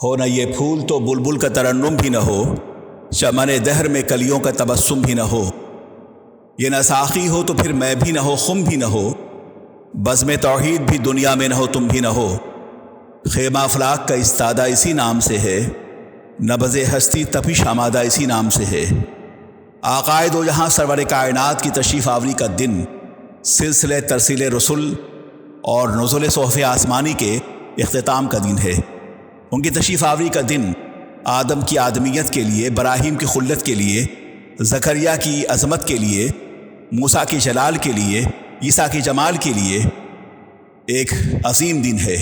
ہو نہ یہ پھول تو بلبل کا ترنم بھی نہ ہو، چمن دہر میں کلیوں کا تبسم بھی نہ ہو۔ یہ نہ ساقی ہو تو پھر میں بھی نہ ہو، خم بھی نہ ہو، بزم توحید بھی دنیا میں نہ ہو، تم بھی نہ ہو۔ خیمہ افلاک کا استادہ اسی نام سے ہے، نبض ہستی تپش آمادہ اسی نام سے ہے۔ آقائے دو جہاں سرور کائنات کی تشریف آوری کا دن سلسلے ترسیل رسل اور نزول صحف آسمانی کے اختتام کا دن ہے۔ ان کی تشریف آوری کا دن آدم کی آدمیت کے لیے، ابراہیم کی خلت کے لیے، زکریا کی عظمت کے لیے، موسیٰ کے جلال کے لیے، عیسیٰ کے جمال کے لیے ایک عظیم دن ہے۔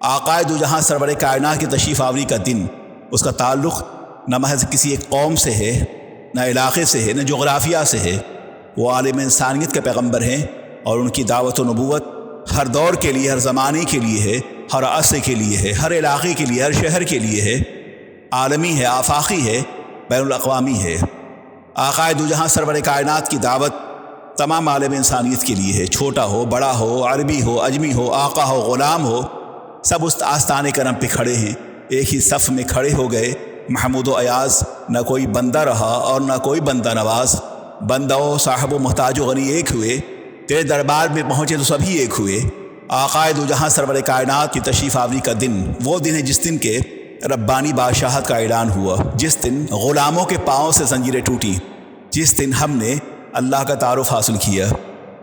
آقائے دو جہاں سرور کائنات کی تشریف آوری کا دن، اس کا تعلق نہ محض کسی ایک قوم سے ہے، نہ علاقے سے ہے، نہ جغرافیہ سے ہے۔ وہ عالم انسانیت کے پیغمبر ہیں اور ان کی دعوت و نبوت ہر دور کے لیے، ہر زمانے کے لیے ہے، ہر عصر کے لیے ہے، ہر علاقے کے لیے، ہر شہر کے لیے ہے، عالمی ہے، آفاقی ہے، بین الاقوامی ہے۔ آقائے دو جہاں سرور کائنات کی دعوت تمام عالم انسانیت کے لیے ہے، چھوٹا ہو، بڑا ہو، عربی ہو، عجمی ہو، آقا ہو، غلام ہو، سب اس آستانے کرم پہ کھڑے ہیں، ایک ہی صف میں کھڑے ہو گئے۔ محمود و ایاز، نہ کوئی بندہ رہا اور نہ کوئی بندہ نواز، بندہ و صاحب و محتاج و غنی ایک ہوئے، تیرے دربار میں پہنچے تو سبھی ایک ہوئے۔ آقائے دو جہاں سرور کائنات کی تشریف آوری کا دن وہ دن ہے جس دن کے ربانی بادشاہت کا اعلان ہوا، جس دن غلاموں کے پاؤں سے زنجیریں ٹوٹی، جس دن ہم نے اللہ کا تعارف حاصل کیا۔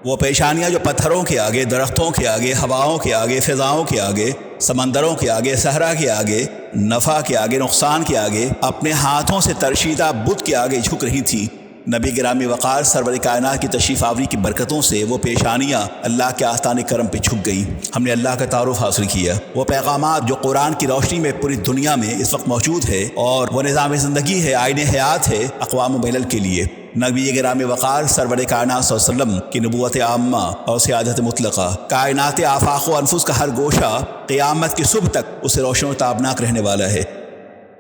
وہ پیشانیاں جو پتھروں کے آگے، درختوں کے آگے، ہواؤں کے آگے، فضاؤں کے آگے، سمندروں کے آگے، صحرا کے آگے، نفع کے آگے، نقصان کے آگے، اپنے ہاتھوں سے ترشیدہ بت کے آگے جھک رہی تھی، نبی گرامی وقار سرور کائنات کی تشریف آوری کی برکتوں سے وہ پیشانیاں اللہ کے آستانے کرم پہ جھک گئیں۔ ہم نے اللہ کا تعارف حاصل کیا۔ وہ پیغامات جو قرآن کی روشنی میں پوری دنیا میں اس وقت موجود ہے، اور وہ نظام زندگی ہے، آئین حیات ہے اقوام و ملل کے لیے۔ نبی گرامی وقار سرور کائنات صلی اللہ علیہ وسلم کی نبوت عامہ اور سیادت مطلقہ، کائنات آفاق و انفس کا ہر گوشہ قیامت کی صبح تک اسے روشن و تابناک رہنے والا ہے۔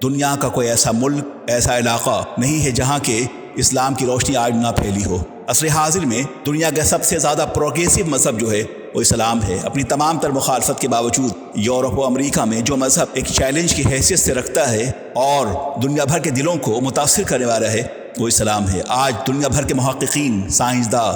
دنیا کا کوئی ایسا ملک، ایسا علاقہ نہیں ہے جہاں کے اسلام کی روشنی آج نہ پھیلی ہو۔ عصر حاضر میں دنیا کا سب سے زیادہ پروگریسو مذہب جو ہے وہ اسلام ہے۔ اپنی تمام تر مخالفت کے باوجود یورپ و امریکہ میں جو مذہب ایک چیلنج کی حیثیت سے رکھتا ہے اور دنیا بھر کے دلوں کو متاثر کرنے والا ہے، وہ اسلام ہے۔ آج دنیا بھر کے محققین، سائنسداں،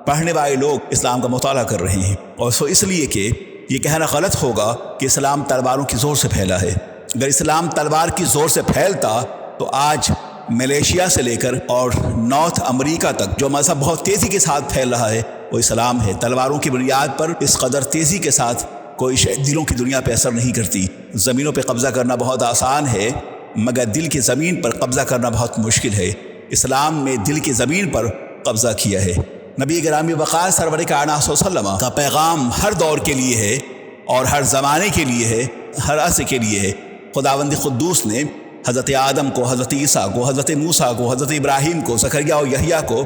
پڑھنے والے لوگ اسلام کا مطالعہ کر رہے ہیں، اور سو اس لیے کہ یہ کہنا غلط ہوگا کہ اسلام تلواروں کی زور سے پھیلا ہے۔ اگر اسلام تلوار کی زور سے پھیلتا تو آج ملیشیا سے لے کر اور نارتھ امریکہ تک جو مذہب بہت تیزی کے ساتھ پھیل رہا ہے وہ اسلام ہے۔ تلواروں کی بنیاد پر اس قدر تیزی کے ساتھ کوئی شے دلوں کی دنیا پہ اثر نہیں کرتی۔ زمینوں پہ قبضہ کرنا بہت آسان ہے، مگر دل کی زمین پر قبضہ کرنا بہت مشکل ہے۔ اسلام نے دل کی زمین پر قبضہ کیا ہے۔ نبی گرامی وقار سرور کائنات صلی اللہ علیہ وسلم کا پیغام ہر دور کے لیے ہے اور ہر زمانے کے لیے ہے، ہر عصر کے لیے ہے۔ خداوند قدوس نے حضرت آدم کو، حضرت عیسیٰ کو، حضرت موسیٰ کو، حضرت ابراہیم کو، زکریا اور یحییٰ کو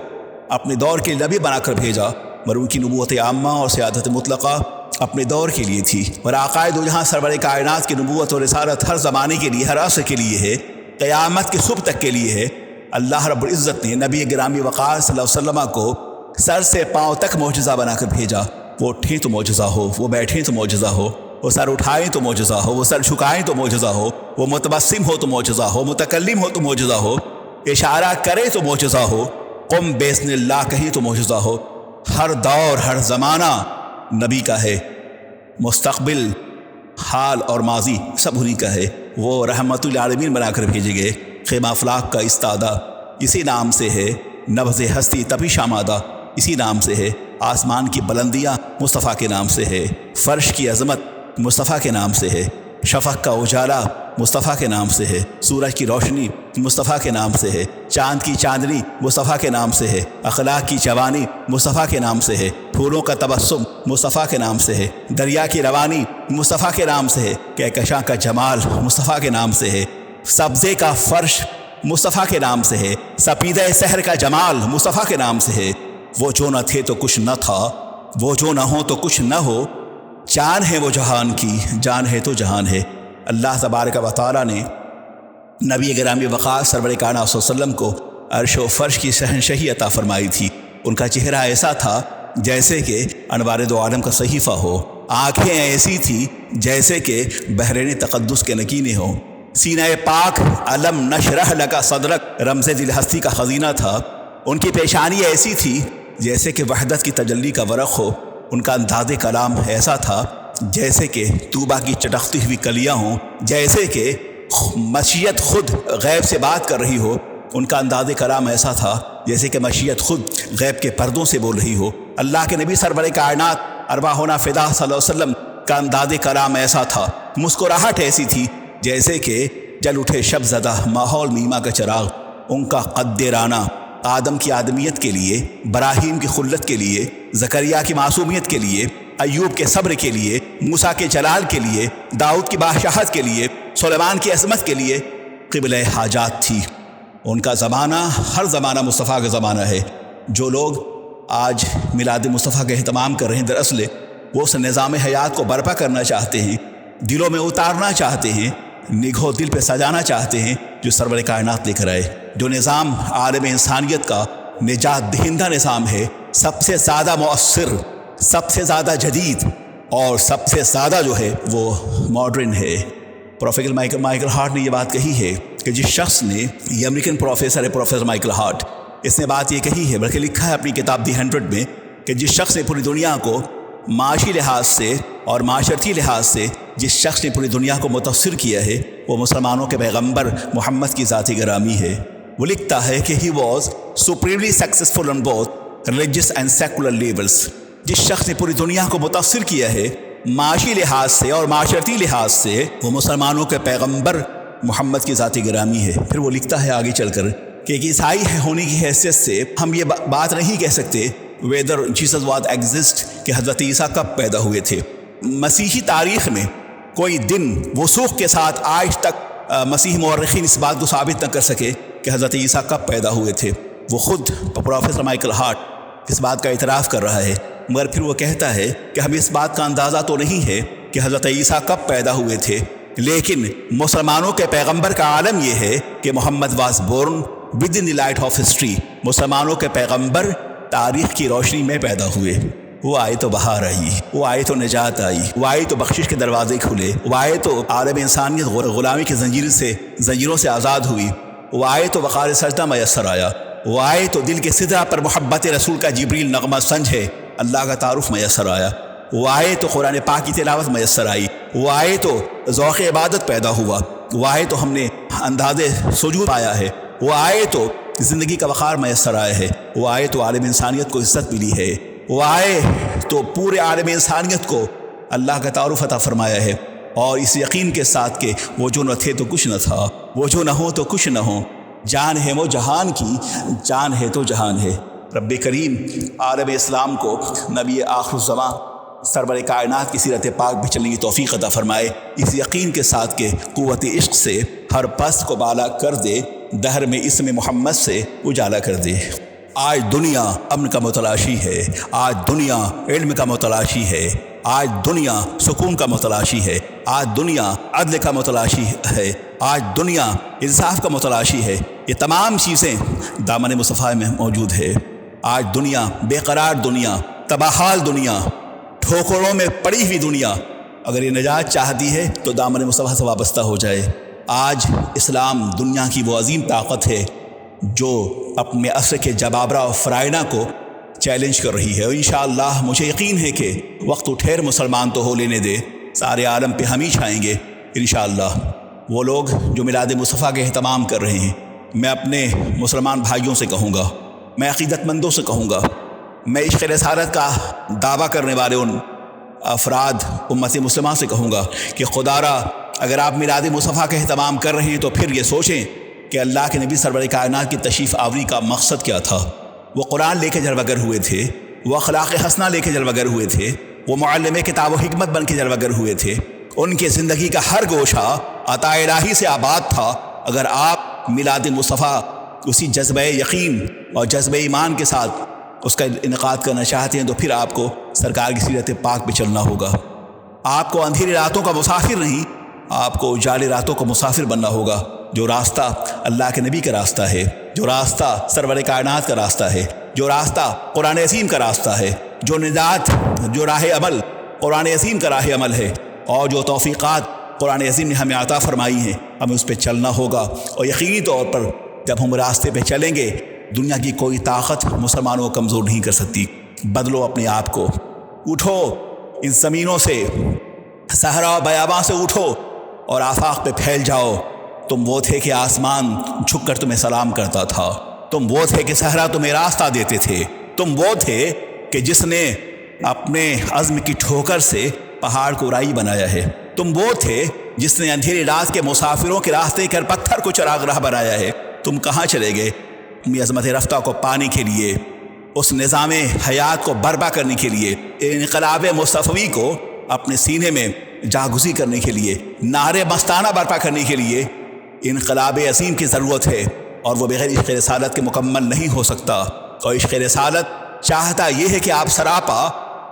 اپنے دور کے نبی بنا کر بھیجا، مگر ان کی نبوت عامہ اور سیادت مطلقہ اپنے دور کے لیے تھی۔ اور آقائے دو جہاں سرور کائنات کی نبوت اور رسالت ہر زمانے کے لیے، ہر عصر کے لیے ہے، قیامت کی صبح تک کے لیے ہے۔ اللہ رب العزت نے نبی گرامی وقار صلی اللہ علیہ وسلم کو سر سے پاؤں تک معجزہ بنا کر بھیجا۔ وہ اٹھیں تو معجزہ ہو، وہ بیٹھیں تو معجزہ ہو، وہ سر اٹھائیں تو معجزہ ہو، وہ سر جھکائیں تو معجزہ ہو، وہ متبسم ہو تو معجزہ ہو، متکلم ہو تو معجزہ ہو، اشارہ کرے تو معجزہ ہو، قم باذن اللہ کہیں تو معجزہ ہو۔ ہر دور، ہر زمانہ نبی کا ہے، مستقبل، حال اور ماضی سب انہی کا ہے۔ وہ رحمت للعالمین بنا کر بھیجے گئے۔ خیمہ افلاک کا استادہ اسی نام سے ہے، نبض ہستی تپش آمادہ اسی نام سے ہے، آسمان کی بلندیاں مصطفیٰ کے نام سے ہے، فرش کی عظمت مصطفیٰ کے نام سے ہے، شفق کا اجالا مصطفیٰ کے نام سے ہے، سورج کی روشنی مصطفیٰ کے نام سے ہے، چاند کی چاندنی مصطفیٰ کے نام سے ہے، اخلاق کی جوانی مصطفیٰ کے نام سے ہے، پھولوں کا تبسم مصطفیٰ کے نام سے ہے، دریا کی روانی مصطفیٰ کے نام سے ہے، کہکشاں کا جمال مصطفیٰ کے نام سے ہے، سبزے کا فرش مصطفیٰ کے نام سے ہے، سپیدہ سحر کا جمال مصطفیٰ کے نام سے ہے۔ وہ جو نہ تھے تو کچھ نہ تھا، وہ جو نہ ہو تو کچھ نہ ہو، جان ہے وہ جہان کی، جان ہے تو جہان ہے۔ اللہ تبارک و تعالیٰ نے نبی گرامی وقار سرور کائنات صلی اللہ علیہ وسلم کو عرش و فرش کی شہنشہی عطا فرمائی تھی۔ ان کا چہرہ ایسا تھا جیسے کہ انوار دو عالم کا صحیفہ ہو، آنکھیں ایسی تھی جیسے کہ بحرین تقدس کے نگینے ہوں، سینہ پاک علم نشرح لک صدرک رمز دل ہستی کا خزینہ تھا، ان کی پیشانی ایسی تھی جیسے کہ وحدت کی تجلی کا ورق ہو، ان کا انداز کلام ایسا تھا جیسے کہ طوبہ کی چٹکتی ہوئی کلیاں ہوں، جیسے کہ مشیت خود غیب سے بات کر رہی ہو، ان کا انداز کلام ایسا تھا جیسے کہ مشیت خود غیب کے پردوں سے بول رہی ہو۔ اللہ کے نبی سرور کائنات ارواحنا فدا صلی اللہ علیہ وسلم کا انداز کلام ایسا تھا، مسکراہٹ ایسی تھی جیسے کہ جل اٹھے شب زدہ ماحول میما کا چراغ، ان کا قد رانہ آدم کی آدمیت کے لیے، براہیم کی خلت کے لیے، زکریا کی معصومیت کے لیے، ایوب کے صبر کے لیے، موسیٰ کے جلال کے لیے، داؤد کی بادشاہت کے لیے، سلیمان کی عظمت کے لیے قبلہ حاجات تھی۔ ان کا زمانہ ہر زمانہ مصطفیٰ کا زمانہ ہے۔ جو لوگ آج میلاد مصطفیٰ کا اہتمام کر رہے ہیں، دراصل وہ اس نظام حیات کو برپا کرنا چاہتے ہیں، دلوں میں اتارنا چاہتے ہیں، نگہو دل پہ سجانا چاہتے ہیں جو سرور کائنات لے کر آئے، جو نظام عالم انسانیت کا نجات دہندہ نظام ہے، سب سے زیادہ مؤثر، سب سے زیادہ جدید اور سب سے زیادہ جو ہے وہ ماڈرن ہے۔ پروفیسر مائیکل ہارٹ نے یہ بات کہی ہے کہ جس شخص نے، یہ امریکن پروفیسر ہے پروفیسر مائیکل ہارٹ، اس نے بات یہ کہی ہے، بلکہ لکھا ہے اپنی کتاب دی 100 میں، کہ جس شخص نے پوری دنیا کو معاشی لحاظ سے اور معاشرتی لحاظ سے جس شخص نے پوری دنیا کو متاثر کیا ہے وہ مسلمانوں کے پیغمبر محمد کی ذات گرامی ہے۔ وہ لکھتا ہے کہ he was supremely successful on both religious and secular levels. جس شخص نے پوری دنیا کو متاثر کیا ہے معاشی لحاظ سے اور معاشرتی لحاظ سے، وہ مسلمانوں کے پیغمبر محمد کی ذات گرامی ہے۔ پھر وہ لکھتا ہے آگے چل کر کہ ایک عیسائی ہونے کی حیثیت سے ہم یہ بات نہیں کہہ سکتے ویدر جیسس واز ایگزسٹ کہ حضرت عیسیٰ کب پیدا ہوئے تھے۔ مسیحی تاریخ میں کوئی دن وثوق کے ساتھ آج تک مسیحی مورخین اس بات کو ثابت نہ کر سکے کہ حضرت عیسیٰ کب پیدا ہوئے تھے۔ وہ خود پروفیسر مائیکل ہارٹ اس بات کا اعتراف کر رہا ہے، مگر پھر وہ کہتا ہے کہ ہمیں اس بات کا اندازہ تو نہیں ہے کہ حضرت عیسیٰ کب پیدا ہوئے تھے، لیکن مسلمانوں کے پیغمبر کا عالم یہ ہے کہ Muhammad was born with in the light of history. مسلمانوں کے پیغمبر تاریخ کی روشنی میں پیدا ہوئے۔ وہ آئے تو بہار آئی، وہ آئے تو نجات آئی، وہ آئے تو بخشش کے دروازے کھلے، وہ آئے تو عالم انسانیت غلامی کی زنجیروں سے آزاد ہوئی، وہ آئے تو وقار سجدہ میسر آیا، وہ آئے تو دل کے سدرہ پر محبت رسول کا جبریل نغمہ سنجھے اللہ کا تعارف میسر آیا، وہ آئے تو قرآن پاک کی تلاوت میسر آئی، وہ آئے تو ذوق عبادت پیدا ہوا، وہ آئے تو ہم نے انداز سجود پایا ہے، وہ آئے تو زندگی کا وقار میسر آیا ہے، وہ آئے تو عالم انسانیت کو عزت ملی ہے، وہ آئے تو پورے عالم انسانیت کو اللہ کا تعارف عطا فرمایا ہے، اور اس یقین کے ساتھ کہ وہ جو نہ تھے تو کچھ نہ تھا، وہ جو نہ ہو تو کچھ نہ ہو، جان ہے وہ جہان کی، جان ہے تو جہان ہے۔ رب کریم عالم اسلام کو نبی آخر الزمان سرور کائنات کی سیرت پاک بھی چلنے کی توفیق عطا فرمائے، اس یقین کے ساتھ کہ قوت عشق سے ہر پست کو بالا کر دے، دہر میں اسم محمد سے اجالا کر دے۔ آج دنیا امن کا متلاشی ہے، آج دنیا علم کا متلاشی ہے، آج دنیا سکون کا متلاشی ہے، آج دنیا عدل کا متلاشی ہے، آج دنیا انصاف کا متلاشی ہے۔ یہ تمام چیزیں دامن مصطفیٰ میں موجود ہے۔ آج دنیا بے قرار دنیا، تباہال دنیا، ٹھوکروں میں پڑی ہوئی دنیا اگر یہ نجات چاہتی ہے تو دامن مصطفیٰ سے وابستہ ہو جائے۔ آج اسلام دنیا کی وہ عظیم طاقت ہے جو اپنے عصر کے جبابرہ و فرائنہ کو چیلنج کر رہی ہے، اور انشاءاللہ مجھے یقین ہے کہ وقت ٹھہر مسلمان تو ہو لینے دے، سارے عالم پہ ہم ہی چھائیں گے انشاءاللہ۔ وہ لوگ جو میلاد مصطفیٰ کے اہتمام کر رہے ہیں، میں اپنے مسلمان بھائیوں سے کہوں گا، میں عقیدت مندوں سے کہوں گا، میں عشق رسالت کا دعویٰ کرنے والے ان افراد امت مسلمہ سے کہوں گا کہ خدا را اگر آپ میلاد مصطفیٰ کا اہتمام کر رہے ہیں تو پھر یہ سوچیں کہ اللہ کے نبی سرور کائنات کی تشریف آوری کا مقصد کیا تھا۔ وہ قرآن لے کے جلوگر ہوئے تھے، وہ اخلاق حسنہ لے کے جلوگر ہوئے تھے، وہ معلم کتاب و حکمت بن کے جلوگر ہوئے تھے، ان کے زندگی کا ہر گوشہ عطا الہی سے آباد تھا۔ اگر آپ میلاد مصطفیٰ اسی جذبہ یقین اور جذبہ ایمان کے ساتھ اس کا انعقاد کرنا چاہتے ہیں تو پھر آپ کو سرکار کی سیرت پاک پہ چلنا ہوگا۔ آپ کو اندھیری راتوں کا مسافر نہیں، آپ کو اجالے راتوں کا مسافر بننا ہوگا۔ جو راستہ اللہ کے نبی کا راستہ ہے، جو راستہ سرور کائنات کا راستہ ہے، جو راستہ قرآن عظیم کا راستہ ہے، جو نجات، جو راہ عمل قرآن عظیم کا راہ عمل ہے، اور جو توفیقات قرآن عظیم نے ہمیں عطا فرمائی ہیں ہمیں اس پہ چلنا ہوگا، اور یقینی طور پر جب ہم راستے پہ چلیں گے دنیا کی کوئی طاقت مسلمانوں کو کمزور نہیں کر سکتی۔ بدلو اپنے آپ کو، اٹھو ان زمینوں سے، صحرا و بیاباں سے اٹھو اور آفاق پہ پھیل جاؤ۔ تم وہ تھے کہ آسمان جھک کر تمہیں سلام کرتا تھا، تم وہ تھے کہ صحرا تمہیں راستہ دیتے تھے، تم وہ تھے کہ جس نے اپنے عزم کی ٹھوکر سے پہاڑ کو رائی بنایا ہے، تم وہ تھے جس نے اندھیری رات کے مسافروں کے راستے کر پتھر کو چراغ راہ بنایا ہے۔ تم کہاں چلے گئے؟ اپنی عظمت رفتہ کو پانے کے لیے، اس نظام حیات کو برپا کرنے کے لیے، انقلاب مصطفی کو اپنے سینے میں جاگزی کرنے کے لیے، نعرے مستانہ برپا کرنے کے لیے انقلاب عظیم کی ضرورت ہے، اور وہ بغیر عشق رسالت کے مکمل نہیں ہو سکتا۔ اور عشق رسالت چاہتا یہ ہے کہ آپ سراپا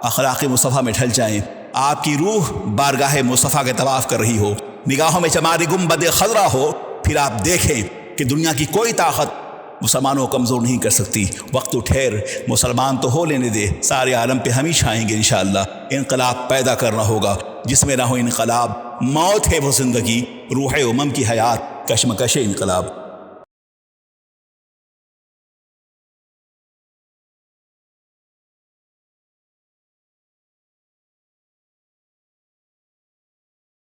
اخلاق مصطفیٰ میں ڈھل جائیں، آپ کی روح بارگاہ مصطفیٰ کے طواف کر رہی ہو، نگاہوں میں چمار گنبد خضرا ہو، پھر آپ دیکھیں کہ دنیا کی کوئی طاقت مسلمانوں کو کمزور نہیں کر سکتی۔ وقت تو ٹھہر، مسلمان تو ہو لینے دے، سارے عالم پہ ہم ہی چھائیں گے انشاءاللہ۔ انقلاب پیدا کرنا ہوگا، جس میں نہ ہو انقلاب، موت ہے وہ زندگی، روح امم کی حیات، کشمکش انقلاب۔